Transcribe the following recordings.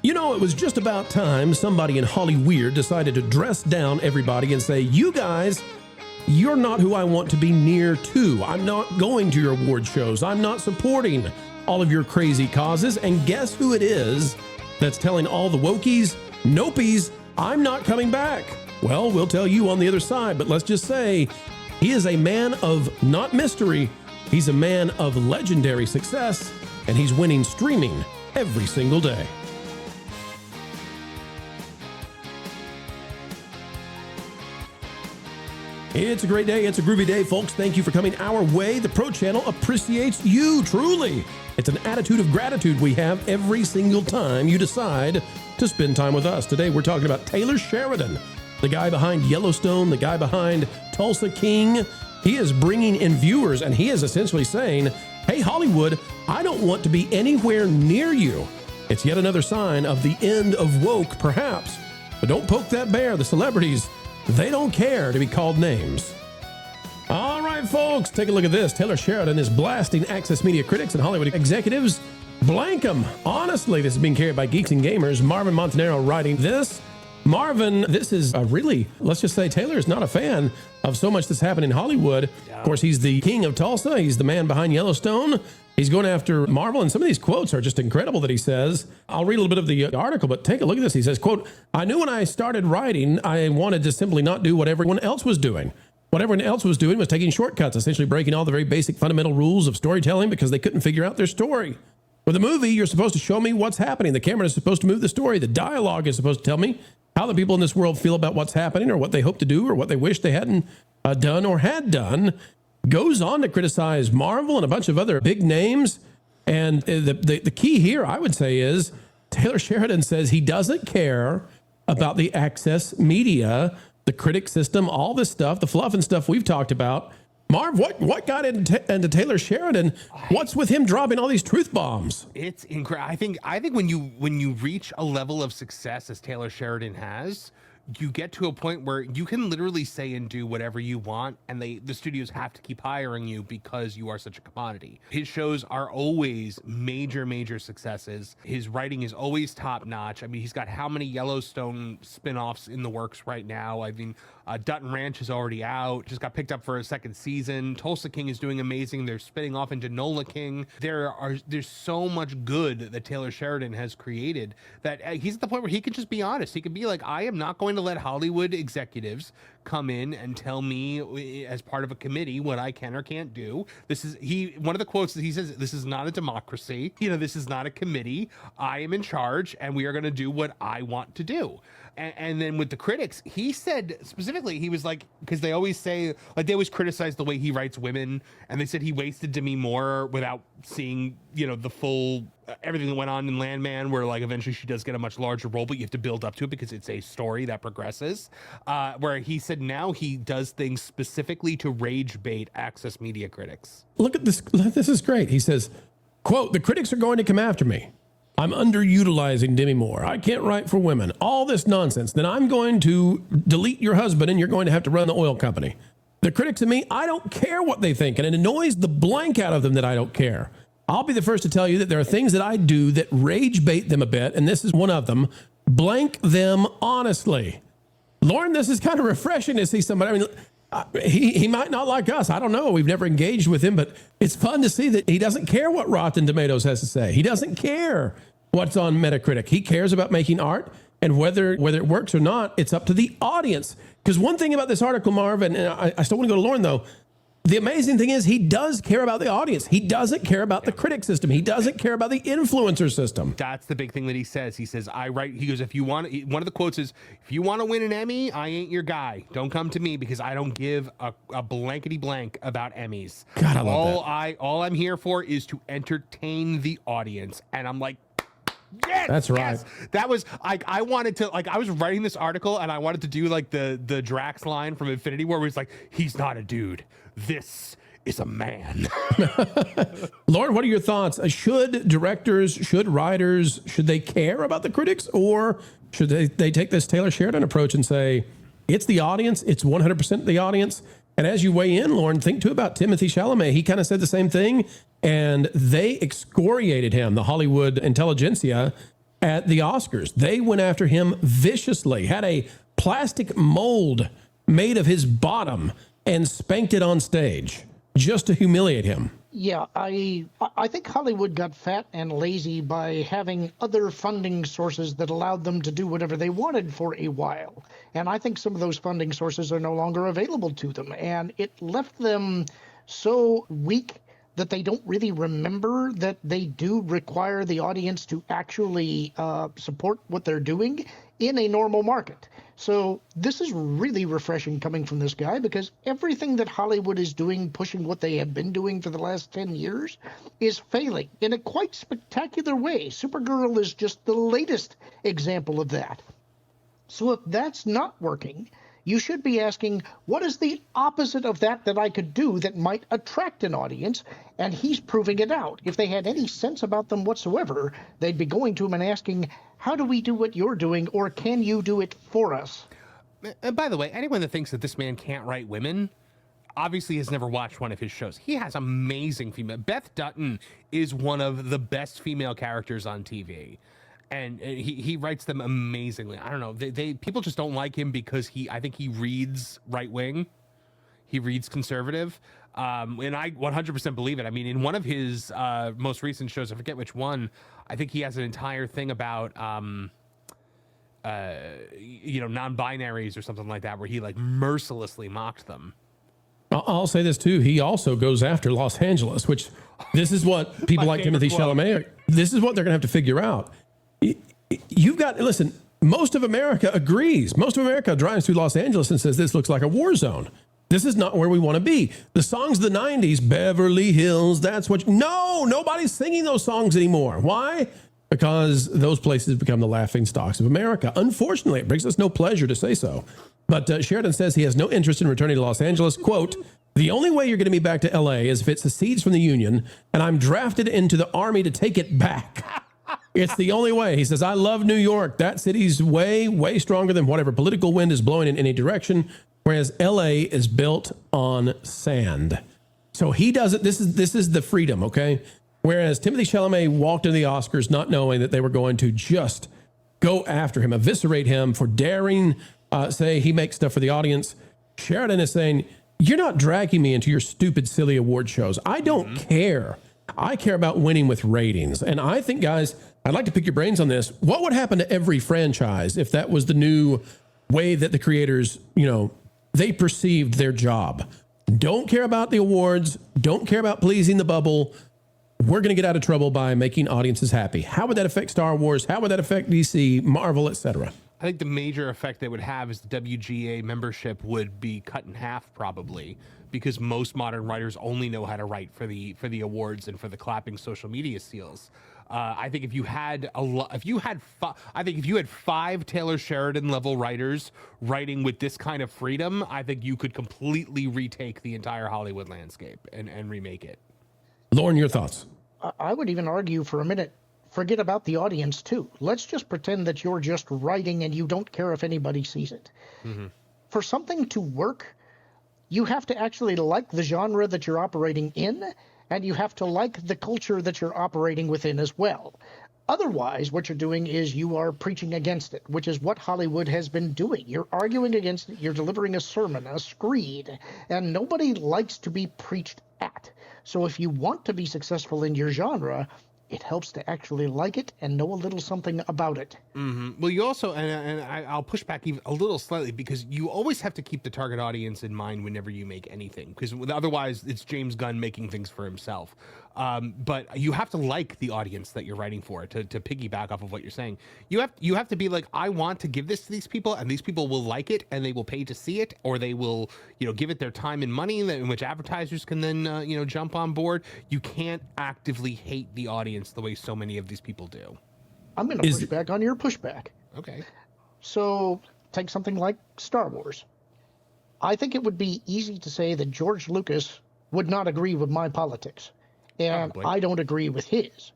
You know, it was just about time somebody in Hollyweird decided to dress down everybody and say, you guys, you're not who I want to be near to. I'm not going to your award shows. I'm not supporting all of your crazy causes. And guess who it is that's telling all the wokies, nopies, I'm not coming back? Well, we'll tell you on the other side, but let's just say he is a man of not mystery. He's a man of legendary success, and he's winning streaming every single day. It's a great day. It's a groovy day, folks. Thank you for coming our way. The Pro Channel appreciates you, truly. It's an attitude of gratitude we have every single time you decide to spend time with us. Today, we're talking about Taylor Sheridan, the guy behind Yellowstone, the guy behind Tulsa King. He is bringing in viewers, and he is essentially saying, hey, Hollywood, I don't want to be anywhere near you. It's yet another sign of the end of woke, perhaps. But don't poke that bear. The celebrities, they don't care to be called names. All right, folks, take a look at this. Taylor Sheridan is blasting Access Media critics and Hollywood executives. Blank them. Honestly, this is being carried by Geeks and Gamers. Marvin Montenaro writing this. Marvin, this is really, let's just say Taylor is not a fan of so much that's happening in Hollywood. Yeah. Of course, he's the king of Tulsa. He's the man behind Yellowstone. He's going after Marvel, and some of these quotes are just incredible that he says. I'll read a little bit of the article, but take a look at this. He says, quote, I knew when I started writing, I wanted to simply not do what everyone else was doing. What everyone else was doing was taking shortcuts, essentially breaking all the very basic fundamental rules of storytelling because they couldn't figure out their story. With a movie, you're supposed to show me what's happening. The camera is supposed to move the story. The dialogue is supposed to tell me how the people in this world feel about what's happening or what they hope to do or what they wish they hadn't done or had done. Goes on to criticize Marvel and a bunch of other big names. And the key here, I would say, is Taylor Sheridan says he doesn't care about the access media, the critic system, all this stuff, the fluff and stuff we've talked about. Marv, what got into Taylor Sheridan? What's with him dropping all these truth bombs? It's incredible. I think when you reach a level of success as Taylor Sheridan has, you get to a point where you can literally say and do whatever you want, and the studios have to keep hiring you because you are such a commodity. His shows are always major successes. His writing is always top notch. I mean, he's got how many Yellowstone spinoffs in the works right now? I mean, Dutton Ranch is already out, just got picked up for a second season. Tulsa King is doing amazing. They're spinning off into Nola King. There's so much good that Taylor Sheridan has created that he's at the point where he can just be honest. He can be like, I am not going to let Hollywood executives come in and tell me as part of a committee what I can or can't do. One of the quotes that he says, this is not a democracy. This is not a committee. I am in charge and we are going to do what I want to do. And then with the critics, he said specifically, he was like, because they always say, like, they always criticize the way he writes women, and they said he wasted Demi Moore without seeing, the full everything that went on in Landman, where like eventually she does get a much larger role, but you have to build up to it because it's a story that progresses. Where he said now he does things specifically to rage bait access media critics. Look at this. This is great. He says, quote, the critics are going to come after me. I'm underutilizing Demi Moore. I can't write for women. All this nonsense. Then I'm going to delete your husband and you're going to have to run the oil company. The critics and me, I don't care what they think. And it annoys the blank out of them that I don't care. I'll be the first to tell you that there are things that I do that rage bait them a bit. And this is one of them. Blank them honestly. Lauren, this is kind of refreshing to see somebody. I mean, he might not like us. I don't know. We've never engaged with him, but it's fun to see that he doesn't care what Rotten Tomatoes has to say. He doesn't care what's on Metacritic. He cares about making art, and whether it works or not, it's up to the audience. Because one thing about this article, Marvin, and I still want to go to Lauren, though, the amazing thing is he does care about the audience. He doesn't care about the critic system. He doesn't care about the influencer system. That's the big thing that he says. He says, he goes, if you want, one of the quotes is, if you want to win an Emmy, I ain't your guy. Don't come to me because I don't give a blankety blank about Emmys. God, I love that. All I'm here for is to entertain the audience. And I'm like, yes, that's right. Yes. That was I wanted to, like, I was writing this article and I wanted to do like the Drax line from Infinity War where it's like, he's not a dude. This is a man. Lauren, what are your thoughts? Should directors, should writers, should they care about the critics, or should they take this Taylor Sheridan approach and say, it's the audience, it's 100% the audience? And as you weigh in, Lauren, think too about Timothée Chalamet. He kind of said the same thing, and they excoriated him, the Hollywood intelligentsia, at the Oscars. They went after him viciously, had a plastic mold made of his bottom and spanked it on stage just to humiliate him. Yeah, I think Hollywood got fat and lazy by having other funding sources that allowed them to do whatever they wanted for a while. And I think some of those funding sources are no longer available to them. And it left them so weak that they don't really remember that they do require the audience to actually support what they're doing in a normal market. So this is really refreshing coming from this guy, because everything that Hollywood is doing, pushing what they have been doing for the last 10 years, is failing in a quite spectacular way. Supergirl is just the latest example of that. So if that's not working, you should be asking, what is the opposite of that I could do that might attract an audience? And he's proving it out. If they had any sense about them whatsoever, they'd be going to him and asking, how do we do what you're doing, or can you do it for us? And by the way, anyone that thinks that this man can't write women obviously has never watched one of his shows. He has amazing female. Beth Dutton is one of the best female characters on TV. And he writes them amazingly. I don't know. They people just don't like him because I think he reads right wing. He reads conservative. And I 100% believe it. I mean, in one of his most recent shows, I forget which one, I think he has an entire thing about, non-binaries or something like that, where he like mercilessly mocked them. I'll say this too. He also goes after Los Angeles, which this is what people like Timothy Chalamet, this is what they're going to have to figure out. Listen, most of America agrees. Most of America drives through Los Angeles and says this looks like a war zone. This is not where we want to be. The songs of the 90s, Beverly Hills, that's what... nobody's singing those songs anymore. Why? Because those places become the laughing stocks of America. Unfortunately, it brings us no pleasure to say so. But Sheridan says he has no interest in returning to Los Angeles. Quote, the only way you're going to be back to L.A. is if it secedes from the Union, and I'm drafted into the Army to take it back. It's the only way. He says, I love New York. That city's way, way stronger than whatever political wind is blowing in any direction, whereas L.A. is built on sand. So he doesn't, this is the freedom, okay? Whereas Timothy Chalamet walked into the Oscars not knowing that they were going to just go after him, eviscerate him for daring, say he makes stuff for the audience. Sheridan is saying, you're not dragging me into your stupid, silly award shows. I don't care. I care about winning with ratings. And I think, guys, I'd like to pick your brains on this. What would happen to every franchise if that was the new way that the creators, they perceived their job? Don't care about the awards. Don't care about pleasing the bubble. We're going to get out of trouble by making audiences happy. How would that affect Star Wars? How would that affect DC, Marvel, etc.? I think the major effect they would have is the WGA membership would be cut in half, probably, because most modern writers only know how to write for the awards and for the clapping social media seals. I think if you had five Taylor Sheridan level writers writing with this kind of freedom, I think you could completely retake the entire Hollywood landscape and remake it. Lauren, your thoughts? I would even argue for a minute, forget about the audience too. Let's just pretend that you're just writing and you don't care if anybody sees it. Mm-hmm. For something to work, you have to actually like the genre that you're operating in, and you have to like the culture that you're operating within as well. Otherwise, what you're doing is you are preaching against it, which is what Hollywood has been doing. You're arguing against it. You're delivering a sermon, a screed, and nobody likes to be preached at. So if you want to be successful in your genre, it helps to actually like it and know a little something about it. Mm-hmm. Well, you also, and I'll push back even a little slightly, because you always have to keep the target audience in mind whenever you make anything, because otherwise it's James Gunn making things for himself. But you have to like the audience that you're writing for, to piggyback off of what you're saying. You have to be like, I want to give this to these people, and these people will like it, and they will pay to see it, or they will, give it their time and money, in which advertisers can then, jump on board. You can't actively hate the audience the way so many of these people do. I'm going to push back on your pushback. Okay. So take something like Star Wars. I think it would be easy to say that George Lucas would not agree with my politics. And Probably. I don't agree with his.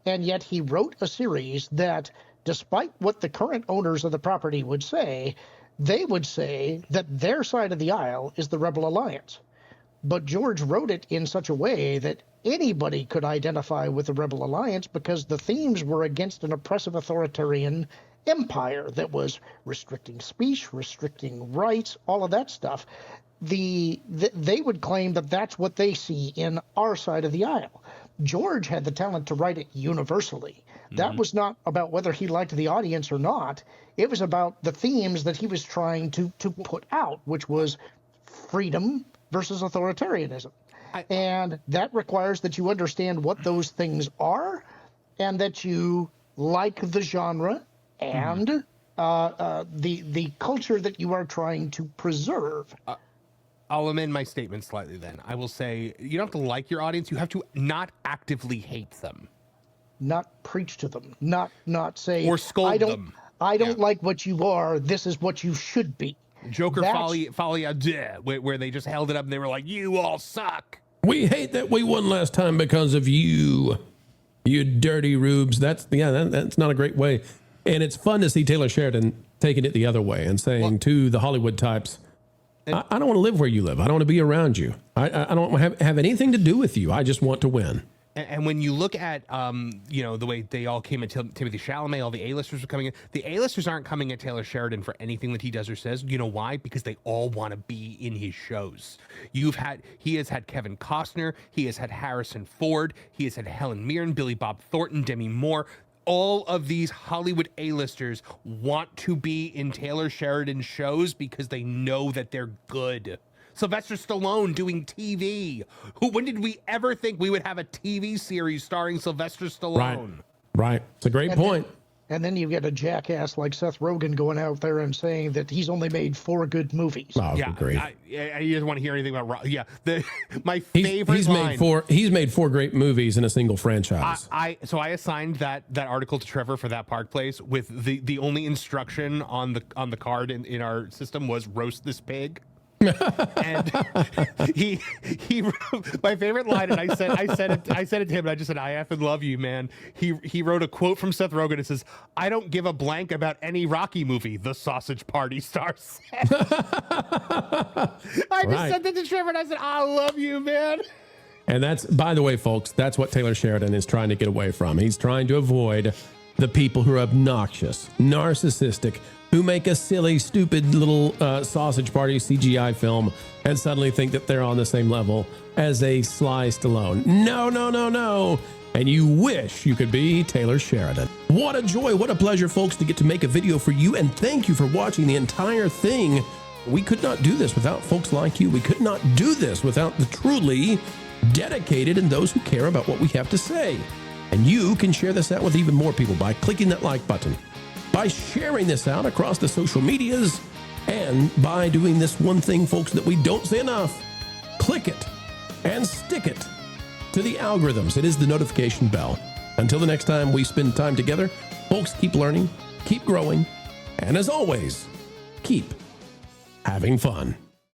And yet he wrote a series that, despite what the current owners of the property would say, they would say that their side of the aisle is the Rebel Alliance. But George wrote it in such a way that anybody could identify with the Rebel Alliance because the themes were against an oppressive authoritarian empire that was restricting speech, restricting rights, all of that stuff. They would claim that that's what they see in our side of the aisle. George had the talent to write it universally. That was not about whether he liked the audience or not. It was about the themes that he was trying to put out, which was freedom versus authoritarianism. And that requires that you understand what those things are and that you like the genre and the culture that you are trying to preserve. I'll amend my statement slightly then. I will say you don't have to like your audience. You have to not actively hate them. Not preach to them. Not say, or scold them. I don't like what you are. This is what you should be. Joker Folie à deux, where they just held it up and they were like, you all suck. We hate that we won last time because of you dirty rubes. That's not a great way. And it's fun to see Taylor Sheridan taking it the other way and saying to the Hollywood types, I don't want to live where you live. I don't want to be around you. I don't have anything to do with you. I just want to win. And when you look at, the way they all came at Timothy Chalamet, all the A-listers were coming in. The A-listers aren't coming at Taylor Sheridan for anything that he does or says. You know why? Because they all want to be in his shows. He has had Kevin Costner. He has had Harrison Ford. He has had Helen Mirren, Billy Bob Thornton, Demi Moore. All of these Hollywood A-listers want to be in Taylor Sheridan's shows because they know that they're good. Sylvester Stallone doing TV. When did we ever think we would have a TV series starring Sylvester Stallone? Right. It's a great point. And then you get a jackass like Seth Rogen going out there and saying that he's only made 4 good movies. Oh, yeah, great. You don't want to hear anything about. Yeah, my favorite line. He's made 4 great movies in a single franchise. So I assigned that article to Trevor for That Park Place with the only instruction on the card in our system was roast this pig. And he wrote my favorite line, and I said it to him, and I just said, I effing love you, man. He wrote a quote from Seth Rogen. It says, I don't give a blank about any Rocky movie, the Sausage Party star said. I just said that to Trevor, and I said, I love you, man. And that's, by the way, folks, that's what Taylor Sheridan is trying to get away from. He's trying to avoid the people who are obnoxious, narcissistic, who make a silly, stupid little sausage party CGI film and suddenly think that they're on the same level as a Sly Stallone. No. And you wish you could be Taylor Sheridan. What a joy, what a pleasure, folks, to get to make a video for you. And thank you for watching the entire thing. We could not do this without folks like you. We could not do this without the truly dedicated and those who care about what we have to say. And you can share this out with even more people by clicking that like button, by sharing this out across the social medias, and by doing this one thing, folks, that we don't say enough. Click it and stick it to the algorithms. It is the notification bell. Until the next time we spend time together, folks, keep learning, keep growing, and as always, keep having fun.